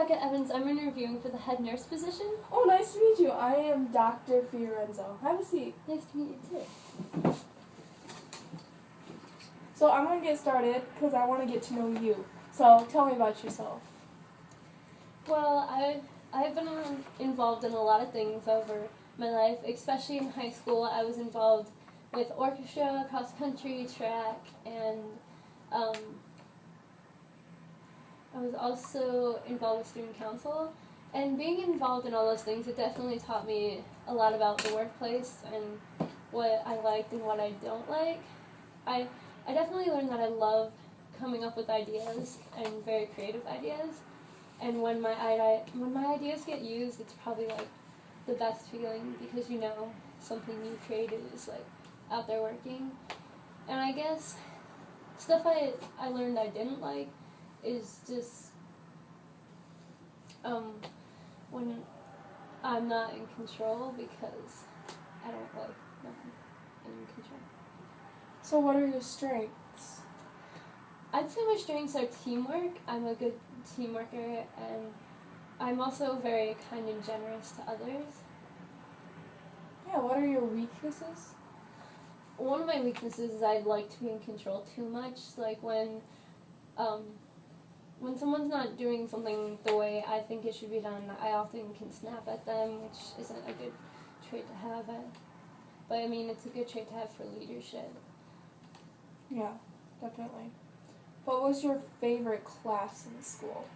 Becca Evans. I'm interviewing for the head nurse position. Oh, nice to meet you. I am Dr. Fiorenzo. Have a seat. Nice to meet you too. So I'm going to get started because I want to get to know you. So tell me about yourself. Well, I've been involved in a lot of things over my life, especially in high school. I was involved with orchestra, cross country, track, and I was also involved with student council. And being involved in all those things, it definitely taught me a lot about the workplace and what I liked and what I don't like. I definitely learned that I love coming up with ideas and very creative ideas. And when my ideas get used, it's probably like the best feeling because you know something you created is like out there working. And I guess stuff I learned I didn't like is just when I'm not in control because I don't like nothing in control. So what are your strengths? I'd say my strengths are teamwork. I'm a good team worker, and I'm also very kind and generous to others. Yeah, what are your weaknesses? One of my weaknesses is I'd like to be in control too much. Like when someone's not doing something the way I think it should be done, I often can snap at them, which isn't a good trait to have. But I mean, it's a good trait to have for leadership. Yeah, definitely. What was your favorite class in school?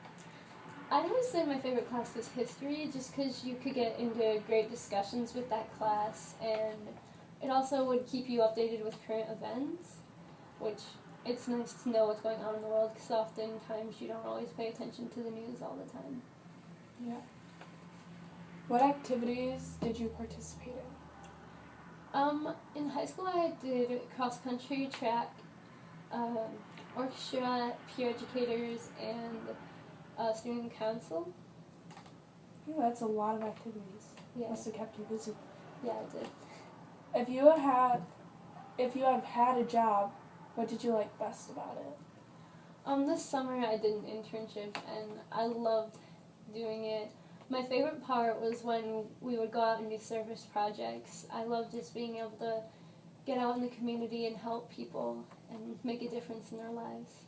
I'd always say my favorite class was history, just because you could get into great discussions with that class, and it also would keep you updated with current events, which it's nice to know what's going on in the world, because oftentimes you don't always pay attention to the news all the time. Yeah. What activities did you participate in? In high school I did cross-country, track, orchestra, peer educators, and student council. Yeah, that's a lot of activities. Yeah. Must have kept you busy. Yeah, I did. If you have had a job, what did you like best about it? This summer I did an internship and I loved doing it. My favorite part was when we would go out and do service projects. I loved just being able to get out in the community and help people and make a difference in their lives.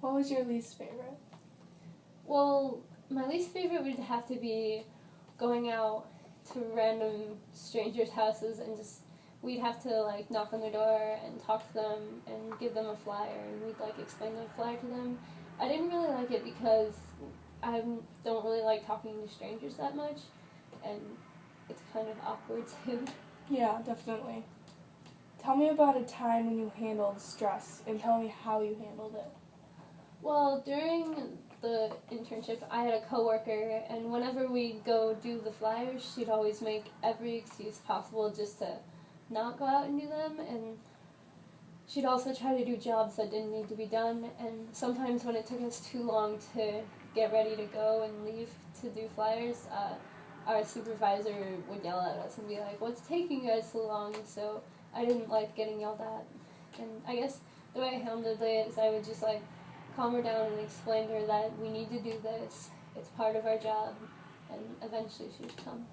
What was your least favorite? Well, my least favorite would have to be going out to random strangers' houses and we'd have to like knock on their door and talk to them and give them a flyer and we'd like explain the flyer to them. I didn't really like it because I don't really like talking to strangers that much, and it's kind of awkward too. Yeah, definitely. Tell me about a time when you handled stress and tell me how you handled it. Well, during the internship, I had a coworker, and whenever we'd go do the flyers, she'd always make every excuse possible just to not go out and do them, and she'd also try to do jobs that didn't need to be done, and sometimes when it took us too long to get ready to go and leave to do flyers, our supervisor would yell at us and be like, "What's taking you guys so long?" So I didn't like getting yelled at, and I guess the way I handled it is I would just like calm her down and explain to her that we need to do this, it's part of our job, and eventually she would come.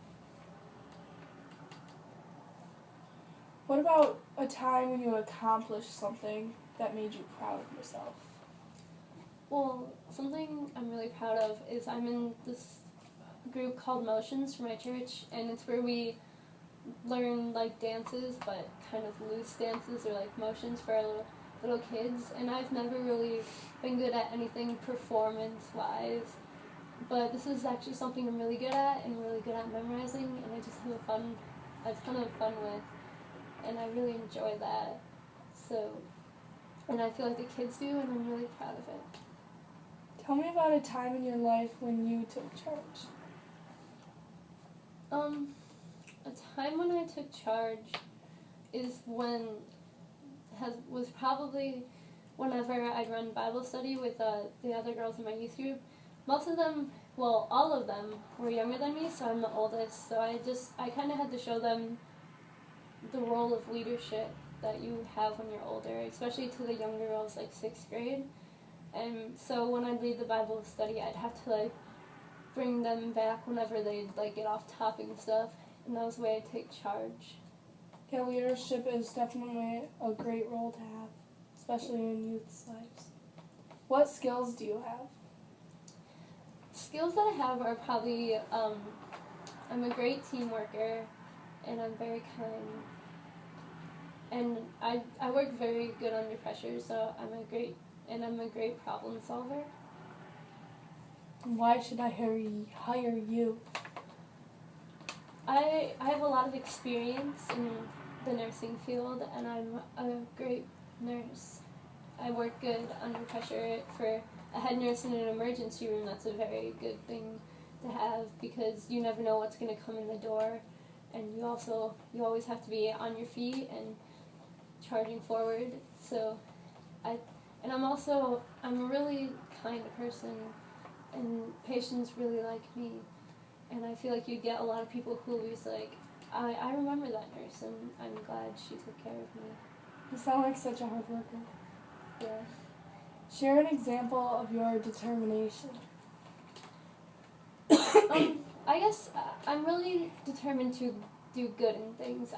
What about a time when you accomplished something that made you proud of yourself? Well, something I'm really proud of is I'm in this group called Motions for my church, and it's where we learn like dances, but kind of loose dances or like motions for our little kids, and I've never really been good at anything performance-wise, but this is actually something I'm really good at and really good at memorizing, and I just have a ton of fun with, and I really enjoy that. So, and I feel like the kids do, and I'm really proud of it. Tell me about a time in your life when you took charge. A time when I took charge was probably whenever I'd run Bible study with the other girls in my youth group. Most of them, well, all of them were younger than me, so I'm the oldest. So I kind of had to show them the role of leadership that you have when you're older, especially to the younger girls, like 6th grade. And so when I'd lead the Bible study, I'd have to like bring them back whenever they like get off topic and stuff, and that was the way I take charge. Yeah, leadership is definitely a great role to have, especially in youth's lives. What skills do you have? Skills that I have are probably I'm a great team worker, and I'm very kind, and I work very good under pressure. So I'm a great problem solver. Why should I hire you? I have a lot of experience in the nursing field, and I'm a great nurse. I work good under pressure. For a head nurse in an emergency room, that's a very good thing to have, because you never know what's going to come in the door, and you always have to be on your feet and charging forward. So I'm a really kind person, and patients really like me, and I feel like you get a lot of people who always like, I remember that nurse, and I'm glad she took care of me. You sound like such a hard worker. Yeah. Share an example of your determination. I guess I'm really determined to do good in things.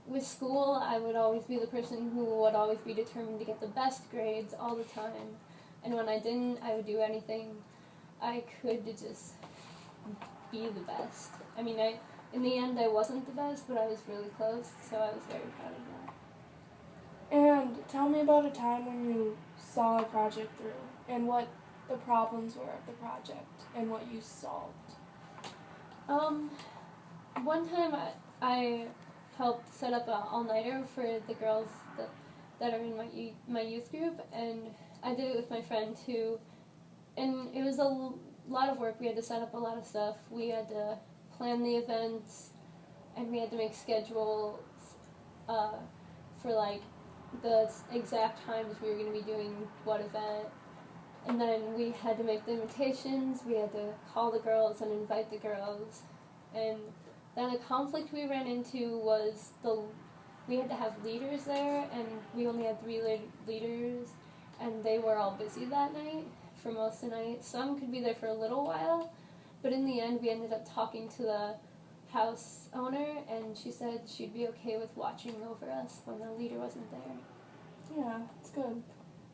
With school, I would always be the person who would always be determined to get the best grades all the time. And when I didn't, I would do anything I could to just be the best. I mean, in the end, I wasn't the best, but I was really close, so I was very proud of that. And tell me about a time when you saw a project through, and what the problems were of the project, and what you solved. One time I helped set up an all-nighter for the girls that are in my youth group, and I did it with my friend too. And it was a lot of work. We had to set up a lot of stuff. We had to plan the events, and we had to make schedules for like the exact times we were going to be doing what event. And then we had to make the invitations. We had to call the girls and invite the girls. And then a conflict we ran into was we had to have leaders there, and we only had 3 leaders, and they were all busy that night for most of the night. Some could be there for a little while, but in the end we ended up talking to the house owner, and she said she'd be okay with watching over us when the leader wasn't there. Yeah, it's good.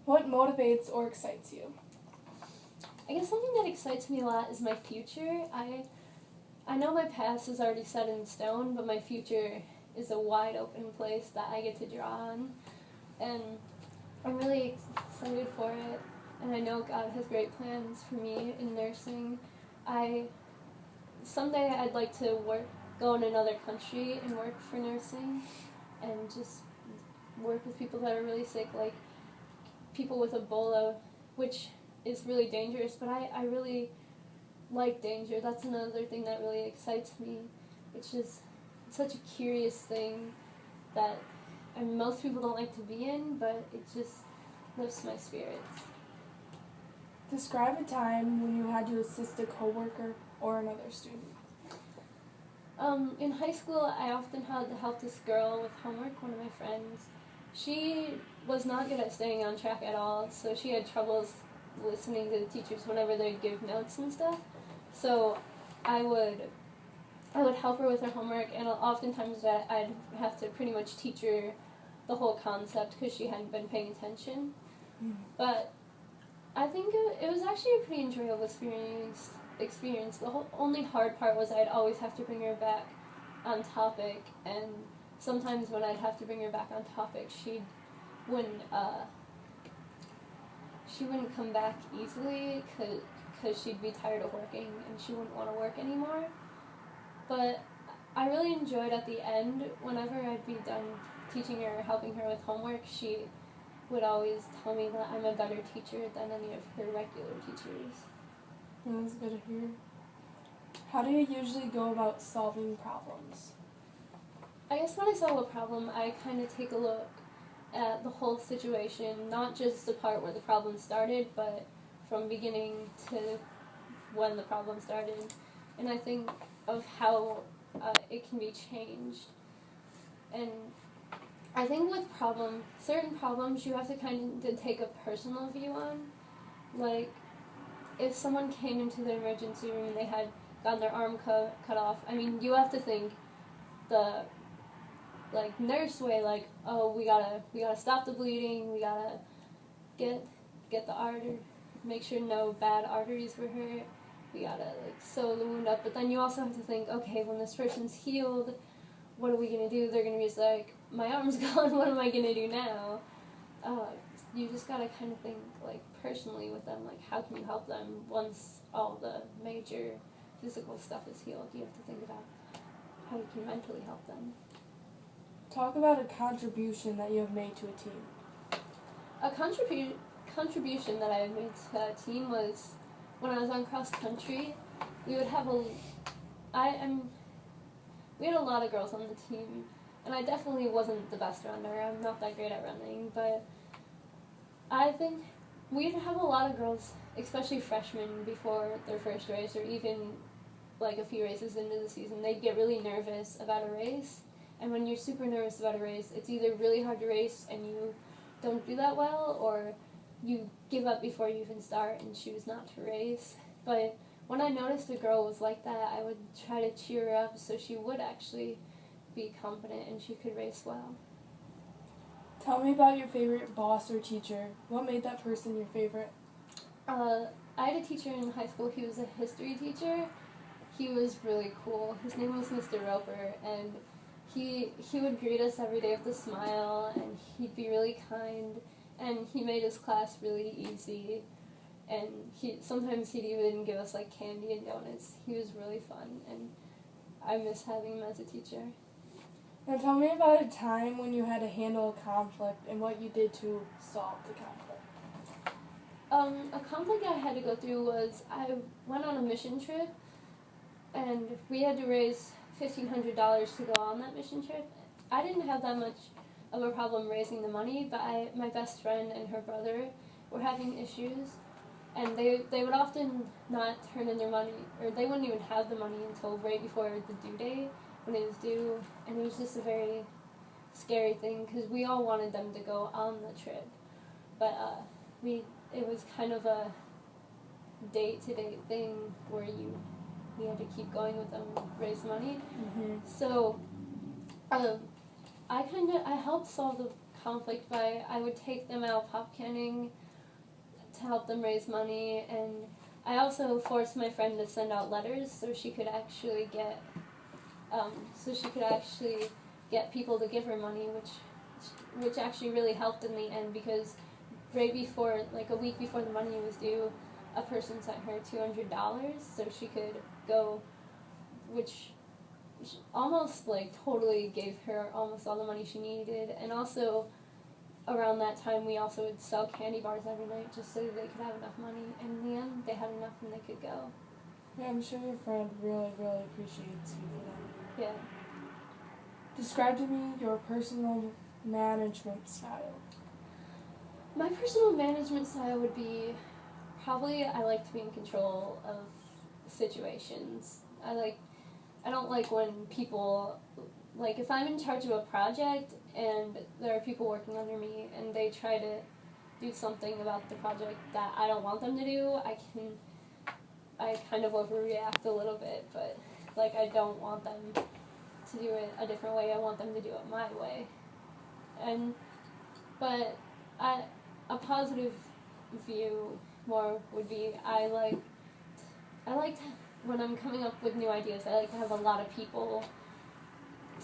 What motivates or excites you? I guess something that excites me a lot is my future. I know my past is already set in stone, but my future is a wide open place that I get to draw on, and I'm really excited for it, and I know God has great plans for me in nursing. Someday I'd like to go in another country and work for nursing, and just work with people that are really sick, like people with Ebola, which is really dangerous, but I really like danger. That's another thing that really excites me. It's such a curious thing that most people don't like to be in, but it just lifts my spirits. Describe a time when you had to assist a coworker or another student. In high school, I often had to help this girl with homework, one of my friends. She was not good at staying on track at all, so she had troubles listening to the teachers whenever they'd give notes and stuff. So I would help her with her homework, and oftentimes I'd have to pretty much teach her the whole concept because she hadn't been paying attention. But I think it was actually a pretty enjoyable experience. The only hard part was I'd always have to bring her back on topic, and sometimes when I'd have to bring her back on topic, she wouldn't come back easily because she'd be tired of working and she wouldn't want to work anymore. But I really enjoyed at the end, whenever I'd be done teaching her or helping her with homework, she would always tell me that I'm a better teacher than any of her regular teachers. That's good to hear. How do you usually go about solving problems? I guess when I solve a problem, I kind of take a look at the whole situation, not just the part where the problem started, but from beginning to when the problem started. And I think of how it can be changed. And I think with certain problems you have to kind of take a personal view on. Like, if someone came into the emergency room and they had gotten their arm cut off, I mean, you have to think the like nurse way, like, oh, we gotta stop the bleeding, we gotta get the artery, make sure no bad arteries were hurt, we gotta like sew the wound up. But then you also have to think, okay, when this person's healed, what are we gonna do? They're gonna be just like, my arm's gone, what am I gonna do now? You just gotta kind of think like personally with them, like how can you help them once all the major physical stuff is healed. You have to think about how you can mentally help them. Talk about a contribution that you have made to a team. A contribution that I made to a team was when I was on cross country. We would have we had a lot of girls on the team, and I definitely wasn't the best runner. I'm not that great at running, but I think we'd have a lot of girls, especially freshmen, before their first race, or even like a few races into the season. They'd get really nervous about a race, and when you're super nervous about a race, it's either really hard to race and you don't do that well, or you give up before you even start and choose not to race. But when I noticed a girl was like that, I would try to cheer her up so she would actually be confident and she could race well. Tell me about your favorite boss or teacher. What made that person your favorite? I had a teacher in high school. He was a history teacher. He was really cool. His name was Mr. Roper, and he would greet us every day with a smile, and he'd be really kind, and he made his class really easy, and sometimes he'd even give us like candy and donuts. He was really fun, and I miss having him as a teacher. Now tell me about a time when you had to handle a conflict and what you did to solve the conflict. A conflict I had to go through was I went on a mission trip, and we had to raise $1,500 to go on that mission trip. I didn't have that much of a problem raising the money, but my best friend and her brother were having issues, and they would often not turn in their money, or they wouldn't even have the money until right before the due date, when it was due, and it was just a very scary thing because we all wanted them to go on the trip, but it was kind of a date-to-date thing where we had to keep going with them, raise money. Mm-hmm. So I helped solve the conflict by I would take them out pop canning to help them raise money, and I also forced my friend to send out letters so she could actually get people to give her money, which actually really helped in the end, because right before, like a week before the money was due, a person sent her $200 so she could go, which almost like totally gave her almost all the money she needed. And also around that time we also would sell candy bars every night just so they could have enough money, and in the end they had enough and they could go. Yeah, I'm sure your friend really, really appreciates you for that. Yeah. Describe to me your personal management style. My personal management style would be probably I like to be in control of situations. I don't like when people, like if I'm in charge of a project and there are people working under me and they try to do something about the project that I don't want them to do, I kind of overreact a little bit, but like I don't want them to do it a different way. I want them to do it my way. But a positive view more would be I like when I'm coming up with new ideas, I like to have a lot of people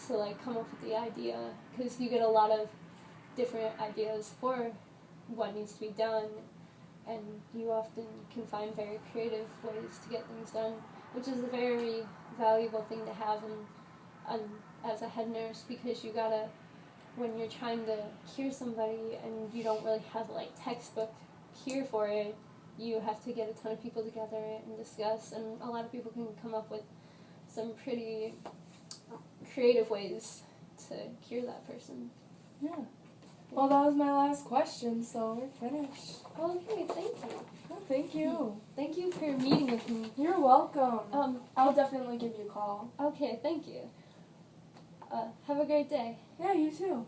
to like come up with the idea, because you get a lot of different ideas for what needs to be done, and you often can find very creative ways to get things done, which is a very valuable thing to have as a head nurse, because you gotta, when you're trying to cure somebody and you don't really have like textbook cure for it, you have to get a ton of people together and discuss, and a lot of people can come up with some pretty creative ways to cure that person. Yeah. Well, that was my last question, so we're finished. Okay, thank you. Oh, thank you. Thank you for meeting with me. You're welcome. I'll definitely give you a call. Okay, thank you. Have a great day. Yeah, you too.